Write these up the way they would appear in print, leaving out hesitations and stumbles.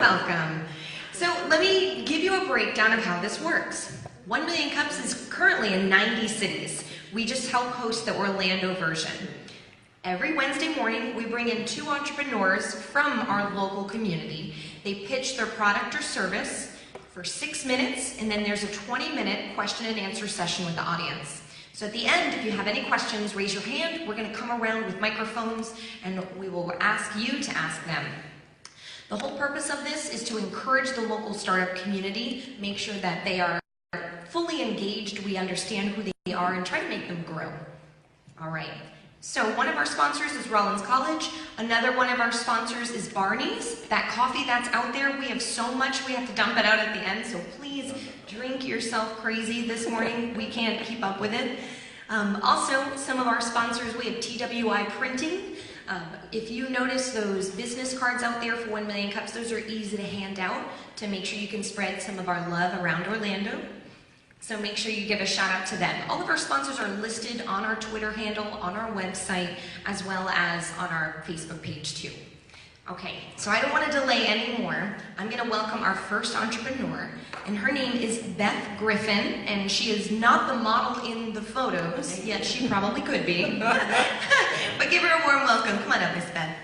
Welcome. So let me give you a breakdown of how this works. 1 Million Cups is currently in 90 cities. We just help host the Orlando version. Every Wednesday morning, we bring in 2 entrepreneurs from our local community. They pitch their product or service for 6 minutes, and then there's a 20-minute question and answer session with the audience. So at the end, if you have any questions, raise your hand. We're going to come around with microphones, and we will ask you to ask them. The whole purpose of this is to encourage the local startup community, make sure that they are fully engaged, we understand who they are, and try to make them grow. All right. So one of our sponsors is Rollins College. Another one of our sponsors is Barney's. That coffee that's out there, we have so much we have to dump it out at the end, so please drink yourself crazy this morning. We can't keep up with it. Also, some of our sponsors, we have TWI Printing. If you notice those business cards out there for 1 Million Cups, those are easy to hand out to make sure you can spread some of our love around Orlando. So make sure you give a shout out to them. All of our sponsors are listed on our Twitter handle, on our website, as well as on our Facebook page too. Okay, so I don't want to delay anymore. I'm going to welcome our first entrepreneur, and her name is Beth Griffin, and she is not the model in the photos, yet she probably could be. But give her a warm welcome. Come on up, Miss Beth.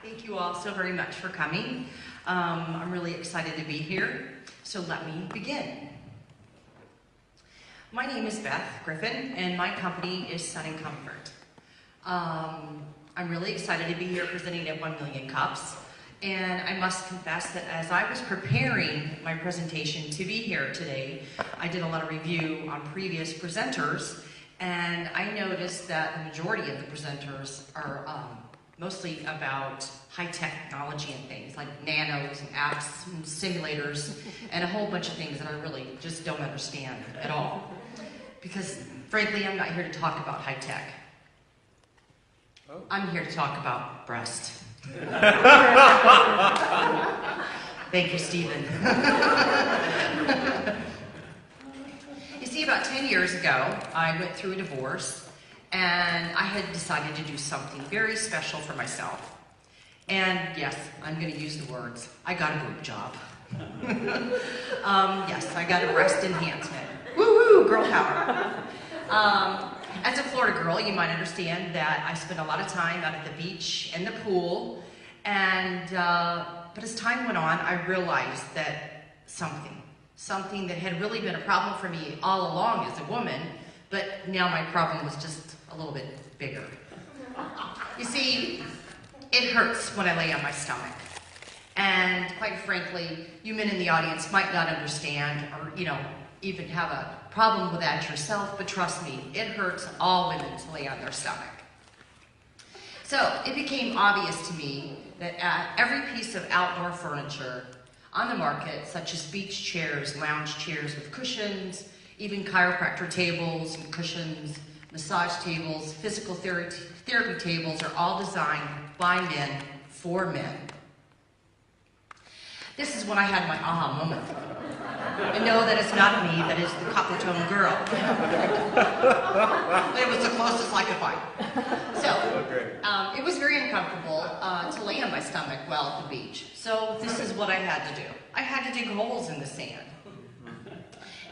Thank you all so very much for coming. I'm really excited to be here, so let me begin. My name is Beth Griffin, and my company is Sun and Comfort. I'm really excited to be here presenting at 1 Million Cups, and I must confess that as I was preparing my presentation to be here today, I did a lot of review on previous presenters, and I noticed that the majority of the presenters are mostly about high-tech technology and things like nanos and apps and simulators and a whole bunch of things that I really just don't understand at all. Because frankly, I'm not here to talk about high-tech. Oh. I'm here to talk about breast. Thank you, Stephen. You see, about 10 years ago, I went through a divorce, and I had decided to do something very special for myself. And yes, I'm going to use the words, I got a boob job. Yes, I got a breast enhancement. Woo-hoo, girl power. As a Florida girl, you might understand that I spent a lot of time out at the beach and the pool. And, but as time went on, I realized that something that had really been a problem for me all along as a woman, but now my problem was just a little bit bigger. You see, it hurts when I lay on my stomach. And quite frankly, you men in the audience might not understand or, even have a problem with that yourself, but trust me, it hurts all women to lay on their stomach. So it became obvious to me that every piece of outdoor furniture on the market, such as beach chairs, lounge chairs with cushions, even chiropractor tables and cushions, massage tables, physical therapy tables are all designed by men for men. This is when I had my aha moment. And know that it's not me, that is the copper-toned girl. It was the closest I could find. So, it was very uncomfortable to lay on my stomach while at the beach. So this is what I had to do. I had to dig holes in the sand.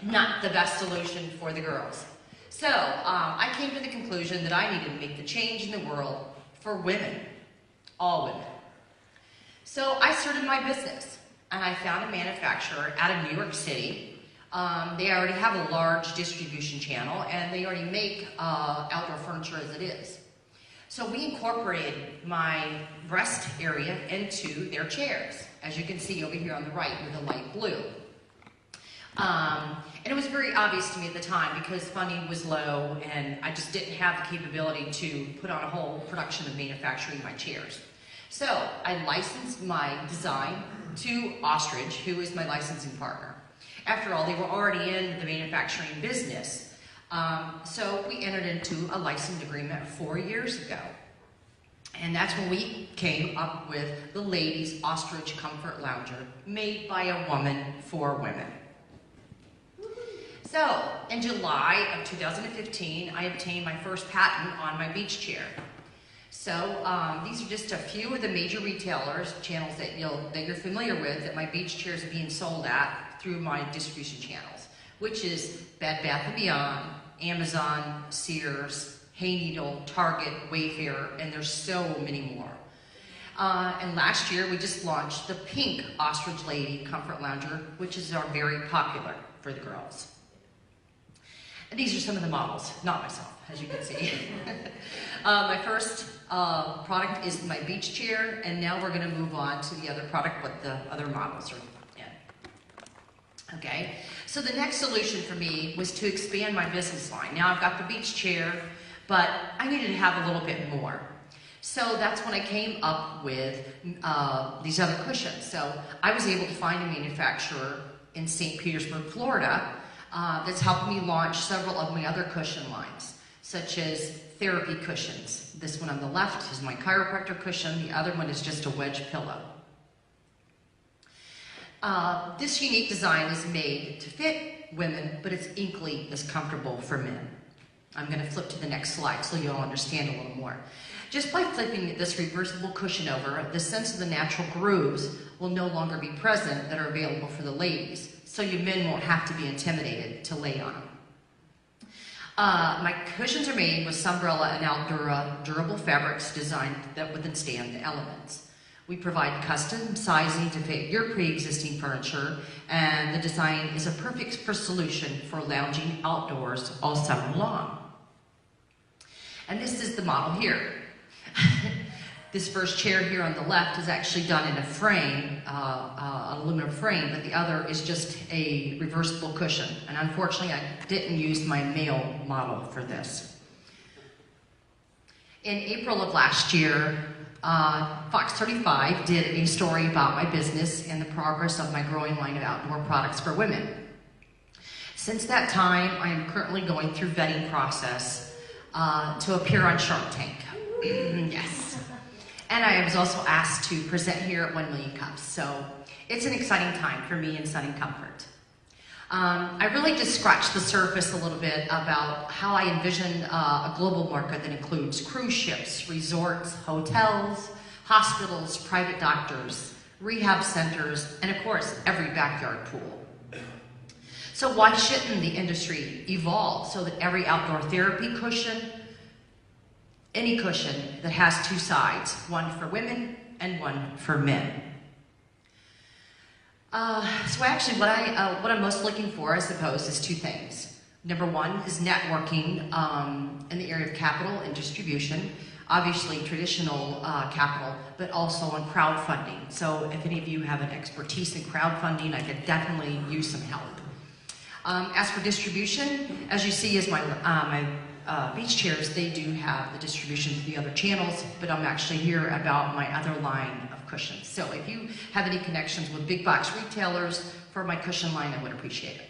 Not the best solution for the girls. So I came to the conclusion that I needed to make the change in the world for women, all women. So I started my business, and I found a manufacturer out of New York City. They already have a large distribution channel, and they already make outdoor furniture as it is. So we incorporated my breast area into their chairs, as you can see over here on the right with the light blue. And it was very obvious to me at the time because funding was low and I just didn't have the capability to put on a whole production of manufacturing my chairs. So I licensed my design to Ostrich, who is my licensing partner. After all, they were already in the manufacturing business. So we entered into a license agreement 4 years ago. And that's when we came up with the Ladies Ostrich Comfort Lounger, made by a woman for women. So, in July of 2015, I obtained my first patent on my beach chair. So, these are just a few of the major retailers, channels that you're familiar with, that my beach chairs are being sold at through my distribution channels, which is Bed Bath & Beyond, Amazon, Sears, Hayneedle, Target, Wayfair, and there's so many more. And last year, we just launched the pink Ostrich Lady Comfort Lounger, which is very popular for the girls. And these are some of the models, not myself, as you can see. My first product is my beach chair, and now we're going to move on to the other product, what the other models are in. Okay, so the next solution for me was to expand my business line. Now I've got the beach chair, but I needed to have a little bit more. So that's when I came up with these other cushions. So I was able to find a manufacturer in St. Petersburg, Florida, that's helped me launch several of my other cushion lines, such as therapy cushions. This one on the left is my chiropractor cushion. The other one is just a wedge pillow. This unique design is made to fit women, but it's equally as comfortable for men. I'm going to flip to the next slide so you'll understand a little more. Just by flipping this reversible cushion over, the sense of the natural grooves will no longer be present that are available for the ladies, so you men won't have to be intimidated to lay on them. My cushions are made with Sunbrella and Aldura durable fabrics designed that would withstand the elements. We provide custom sizing to fit your pre-existing furniture, and the design is a perfect solution for lounging outdoors all summer long. And this is the model here. This first chair here on the left is actually done in a frame, an aluminum frame, but the other is just a reversible cushion. And unfortunately, I didn't use my male model for this. In April of last year, Fox 35 did a story about my business and the progress of my growing line of outdoor products for women. Since that time, I am currently going through vetting process to appear on Shark Tank. Yes. And I was also asked to present here at 1 Million Cups. So it's an exciting time for me in Sun and Comfort. I really just scratched the surface a little bit about how I envision a global market that includes cruise ships, resorts, hotels, hospitals, private doctors, rehab centers, and of course, every backyard pool. So why shouldn't the industry evolve so that every outdoor therapy cushion, any cushion that has two sides, one for women and one for men? So actually what I'm most looking for, I suppose, is two things. Number one is networking in the area of capital and distribution. Obviously traditional capital, but also on crowdfunding. So if any of you have an expertise in crowdfunding, I could definitely use some help. As for distribution, as you see as my beach chairs, they do have the distribution to the other channels, but I'm actually here about my other line of cushions. So if you have any connections with big box retailers for my cushion line, I would appreciate it.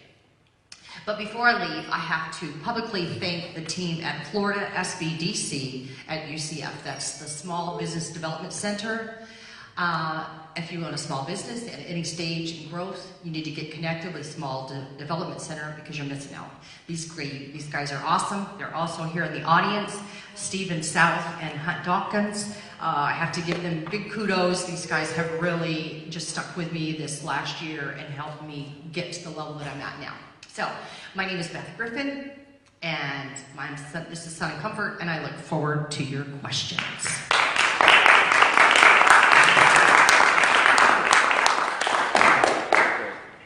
But before I leave, I have to publicly thank the team at Florida SBDC at UCF. That's the Small Business Development Center. If you own a small business at any stage in growth, you need to get connected with a small development center because you're missing out. These guys are awesome. They're also here in the audience, Stephen South and Hunt Dawkins. I have to give them big kudos. These guys have really just stuck with me this last year and helped me get to the level that I'm at now. So, my name is Beth Griffin, and this is Sun and Comfort, and I look forward to your questions.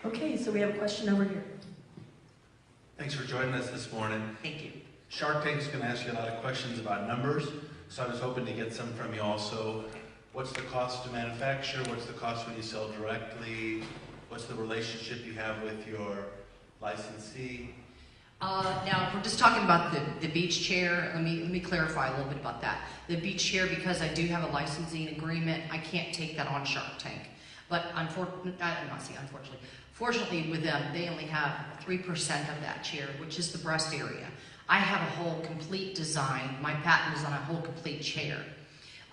Okay, so we have a question over here. Thanks for joining us this morning. Thank you. Shark Tank's going to ask you a lot of questions about numbers, so I was hoping to get some from you also. What's the cost to manufacture? What's the cost when you sell directly? What's the relationship you have with your licensee? Now, if we're just talking about the beach chair, let me clarify a little bit about that. The beach chair, because I do have a licensing agreement, I can't take that on Shark Tank. But fortunately with them, they only have 3% of that chair, which is the breast area. I have a whole complete design. My patent is on a whole complete chair.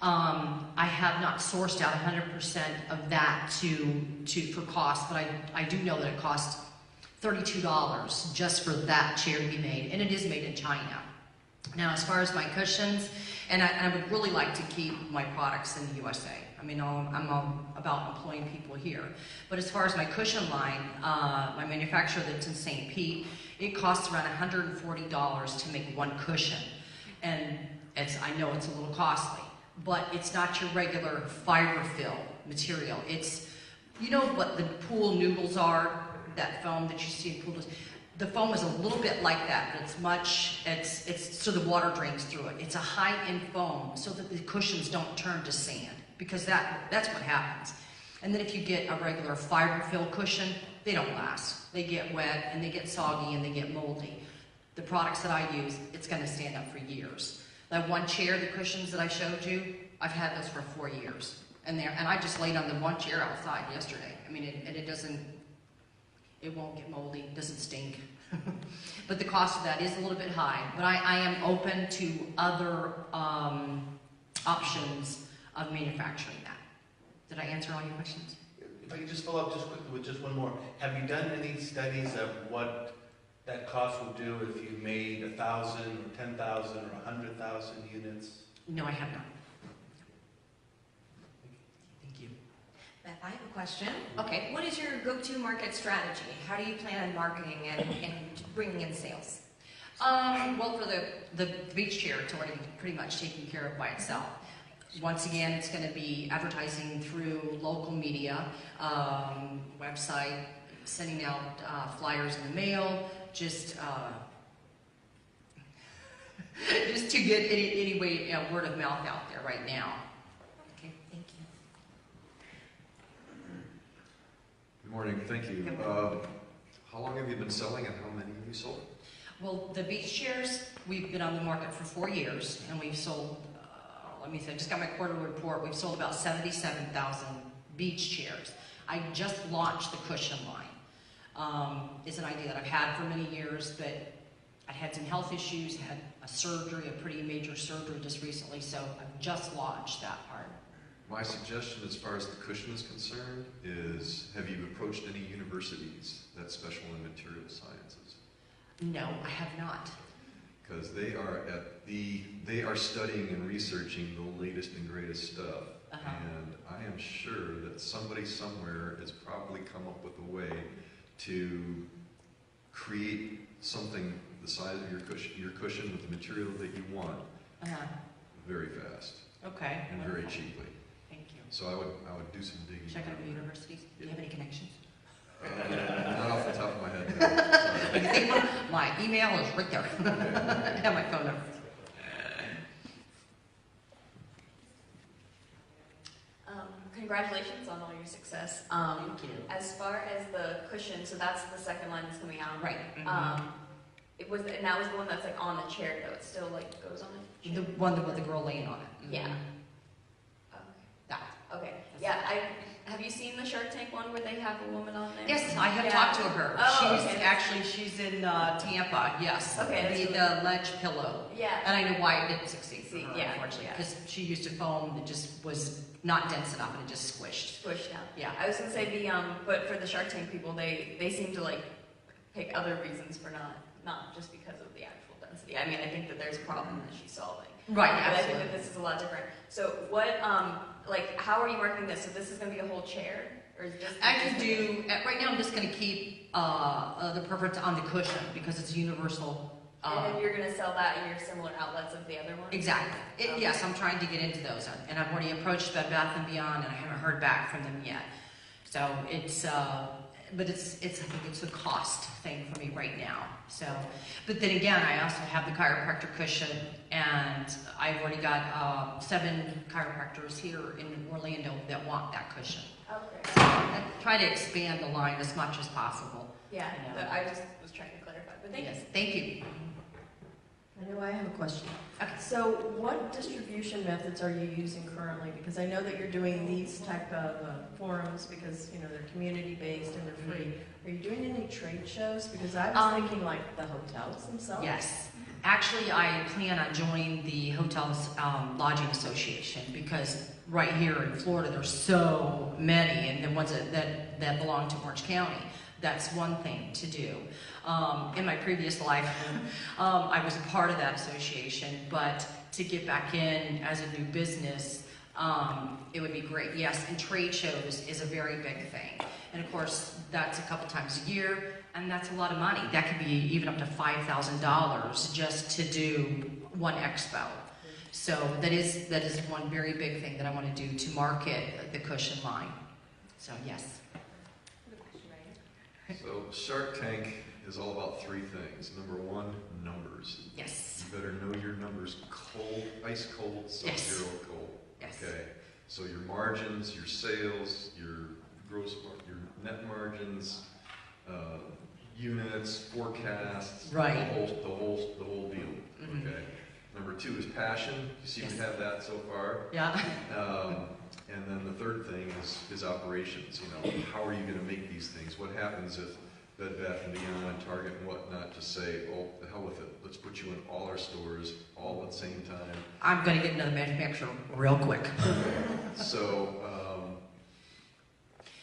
I have not sourced out 100% of that for cost, but I do know that it costs $32 just for that chair to be made, and it is made in China. Now, as far as my cushions, and I would really like to keep my products in the USA. I mean, I'm all about employing people here. But as far as my cushion line, my manufacturer that's in St. Pete, it costs around $140 to make one cushion. And I know it's a little costly, but it's not your regular fiber fill material. It's, you know what the pool noodles are, that foam that you see in pools? The foam is a little bit like that, but it's so the water drains through it. It's a high-end foam so that the cushions don't turn to sand, because that's what happens. And then if you get a regular fiber fill cushion, they don't last. They get wet and they get soggy and they get moldy. The products that I use, it's gonna stand up for years. That one chair, the cushions that I showed you, I've had those for 4 years. And I just laid on the one chair outside yesterday. I mean, it won't get moldy, it doesn't stink. But the cost of that is a little bit high. But I am open to other options of manufacturing that. Did I answer all your questions? If I could just follow up just quickly with just one more. Have you done any studies of what that cost would do if you made 1,000 or 10,000 or 100,000 units? No, I have not. Thank you. Beth, I have a question. Okay. What is your go-to market strategy? How do you plan on marketing and bringing in sales? Well, for the beach chair, it's already pretty much taken care of by itself. Once again, it's going to be advertising through local media, website, sending out flyers in the mail, just to get any way word of mouth out there right now. Okay, thank you. Good morning, thank you. How long have you been selling and how many have you sold? Well, the beach chairs, we've been on the market for 4 years, and we've sold, let me see, I just got my quarterly report, we've sold about 77,000 beach chairs. I just launched the cushion line. It's an idea that I've had for many years, but I'd had some health issues, had a surgery, a pretty major surgery just recently, so I've just launched that part. My suggestion as far as the cushion is concerned is, have you approached any universities that special in material sciences? No, I have not. Because they are studying and researching the latest and greatest stuff. And I am sure that somebody somewhere has probably come up with a way to create something the size of your cushion with the material that you want very fast Okay. and very cheaply. Thank you. So I would do some digging. Check out the universities. Do you have any connections? Not off the top of my head. No. If you think one, my email is right there. I have my phone number. Congratulations on all your success. Thank you. As far as the cushion, so that's the second line that's coming out. Right. And that was the one that's like on the chair though. It still like goes on the chair. The one with the girl laying on it. Yeah. That. Okay. Yeah. Have you seen the Shark Tank one where they have a woman on there? Yes, I have talked to her. She's in Tampa. Yes. Okay. The ledge pillow. Yeah. And I know why it didn't succeed for her, Yeah, unfortunately, yeah. because she used a foam that just was not dense enough and it just squished. Squished down. Yeah. I was gonna say but for the Shark Tank people, they seem to like pick other reasons for not just because of the actual density. I mean, I think that there's a problem that she's solving. Right. But I think Absolutely. that this is a lot different. So what, how are you marketing this? So this is gonna be a whole chair, or is this? I can do, right now I'm just going to keep the preference on the cushion because it's universal. And then you're gonna sell that in your similar outlets of the other ones? Exactly. Okay. Yes, I'm trying to get into those. And I've already approached Bed Bath & Beyond and I haven't heard back from them yet. So it's, but I think it's a cost thing for me right now. So, but then again, I also have the chiropractor cushion and I've already got 7 chiropractors here in Orlando that want that cushion. Okay. So I try to expand the line as much as possible. Yeah, Yeah. I just was trying to clarify, but thank Yes, you. thank you. I know I have a question. Okay. So what distribution methods are you using currently? Because I know that you're doing these type of forums because, you know, they're community-based and they're free. Are you doing any trade shows? Because I was thinking like the hotels themselves. Yes. Actually, I plan on joining the Hotels Lodging Association because right here in Florida, there's so many, and the ones that belong to Orange County. That's one thing to do. In my previous life, I was a part of that association, but to get back in as a new business, it would be great. Yes, and trade shows is a very big thing. And of course, that's a couple times a year, and that's a lot of money. That could be even up to $5,000 just to do one expo. So that is one very big thing that I want to do to market the cushion line. So yes. So Shark Tank is all about three things. Number one, numbers. Yes. You better know your numbers cold, ice cold, sub-zero cold. Yes. Okay. So your margins, your sales, your your net margins, units, forecasts, Right. the whole deal. Mm-hmm. Okay. Number two is passion. You seem to have that so far. Yeah. And then the third thing is operations. You know, how are you going to make these things? What happens if Bed Bath & Beyond, Target, and whatnot just say, "Oh, the hell with it. Let's put you in all our stores all at the same time." I'm going to get another manufacturer real quick. So,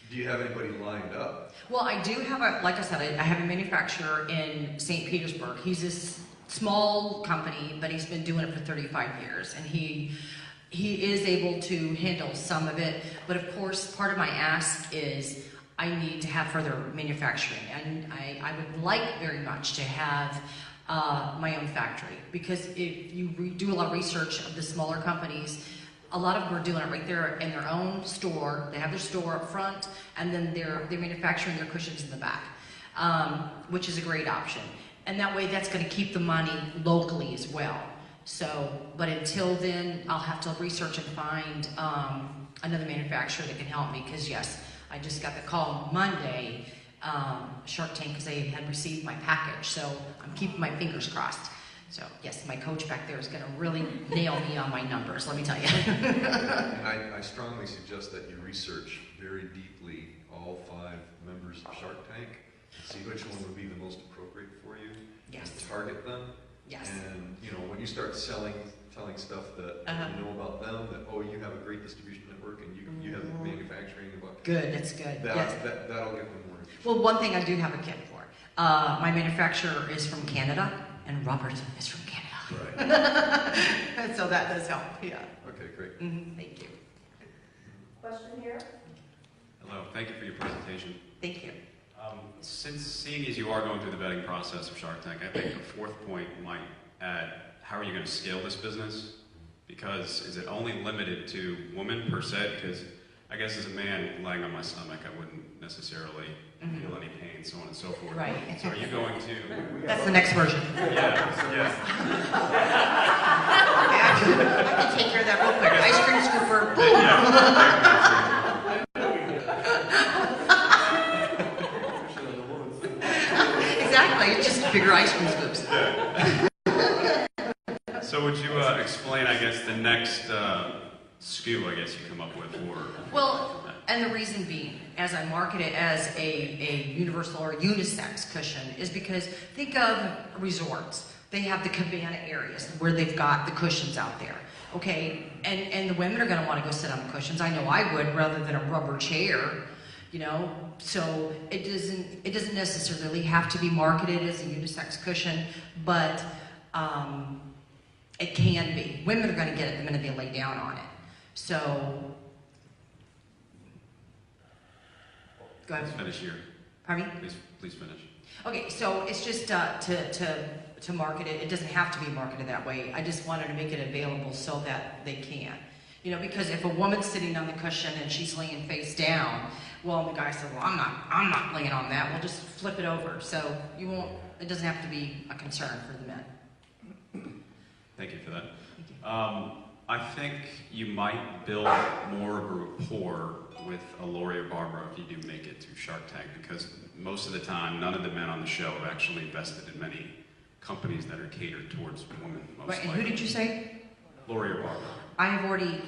do you have anybody lined up? Well, I do have like I said, I have a manufacturer in St. Petersburg. He's this small company, but he's been doing it for 35 years, and he is able to handle some of it. But of course, part of my ask is I need to have further manufacturing, and I would like very much to have my own factory, because if you do a lot of research of the smaller companies, a lot of them are doing it right there in their own store. They have their store up front, and then they're manufacturing their cushions in the back, which is a great option. And that way, that's going to keep the money locally as well. So, but until then, I'll have to research and find another manufacturer that can help me. Because yes, I just got the call Monday, Shark Tank, because they had received my package. So I'm keeping my fingers crossed. So yes, my coach back there is going to really nail me on my numbers, let me tell you. And I strongly suggest that you research very deeply all 5 members of Shark Tank, see which one would be the most appropriate for you. Yes. And target them. Yes. And you know, when you start telling stuff that you know about them, that you have a great distribution network and you have manufacturing about. Good, that's good. Yes. That'll get them more interested. Well, one thing I do have a kit for. My manufacturer is from Canada, and Robert is from Canada. Right. So that does help, yeah. Okay, great. Thank you. Question here? Hello, thank you for your presentation. Thank you. Since seeing as you are going through the vetting process of Shark Tank, I think a 4th point might add, how are you going to scale this business? Because is it only limited to women per se? Because I guess as a man lying on my stomach, I wouldn't necessarily feel any pain, so on and so forth. Right. So are you going to... That's the next version. Yeah. I can take care of that real quick. Ice cream scooper. Exactly, just bigger ice cream scoops. So would you explain, I guess, the next SKU, I guess, you come up with? Well, and the reason being, as I market it as a universal or unisex cushion, is because think of resorts. They have the cabana areas where they've got the cushions out there. Okay, and the women are going to want to go sit on the cushions. I know I would, rather than a rubber chair. You know, so it doesn't necessarily have to be marketed as a unisex cushion, but it can be. Women are going to get it the minute they lay down on it. So, go ahead. Let's finish here. Pardon me? Please finish. Okay, so it's just to market it. It doesn't have to be marketed that way. I just wanted to make it available so that they can. You know, because if a woman's sitting on the cushion and she's laying face down, well, the guy said, well, I'm not laying on that. We'll just flip it over. So you won't, it doesn't have to be a concern for the men. Thank you for that. Thank you. I think you might build more of a rapport with a Lori or Barbara if you do make it to Shark Tank, because most of the time, none of the men on the show have actually invested in many companies that are catered towards women, most Right, and likely. who did you say? Lori or Barbara? I've already,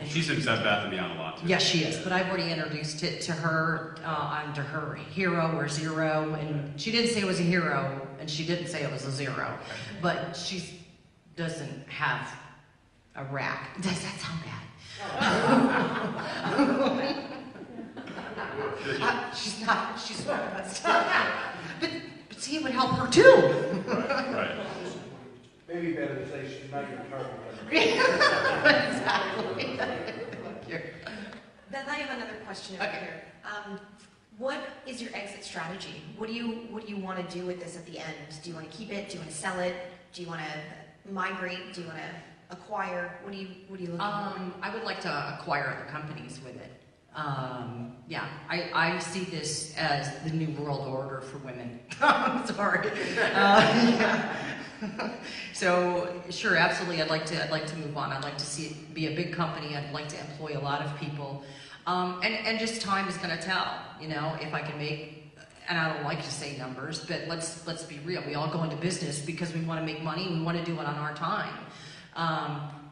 She's in Bed Bath & Beyond a lot too. yes, she is, but I've already introduced it to her under her hero or zero, and she didn't say it was a hero, and she didn't say it was a zero, but she doesn't have a rack. Does that sound bad? She's not but see, it would help her too. Right. Maybe better to say she's not your target. Exactly. Beth, I have another question over here. What is your exit strategy? What do you want to do with this at the end? Do you want to keep it? Do you want to sell it? Do you want to migrate? Do you want to acquire? What are you looking for? I would like to acquire other companies with it. Yeah, I see this as the new world order for women. Sorry. Yeah. So sure, absolutely. I'd like to move on. I'd like to see it be a big company. I'd like to employ a lot of people, and just time is going to tell. You know, if I can make, and I don't like to say numbers, but let's be real. We all go into business because we want to make money. And we want to do it on our time.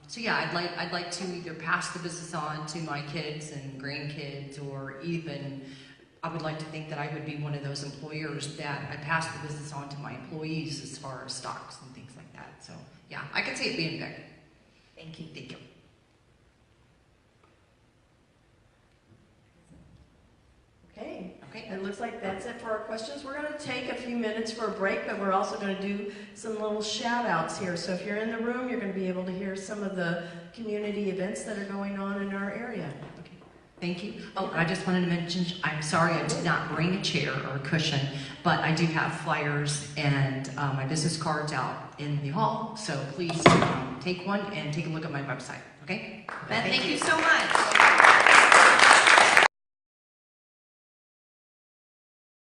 So yeah, I'd like to either pass the business on to my kids and grandkids, or even I would like to think that I would be one of those employers that I pass the business on to my employees as far as stocks and things like that. So yeah, I could see it being big. Thank you. Thank you. Okay. Okay. It looks like that's it for our questions. We're going to take a few minutes for a break, but we're also going to do some little shout outs here. So if you're in the room, you're going to be able to hear some of the community events that are going on in our area. Okay. Thank you. Oh, I just wanted to mention, I'm sorry I did not bring a chair or a cushion, but I do have flyers and my business cards out in the hall. So please take one and take a look at my website. Okay? Beth, thank you so much.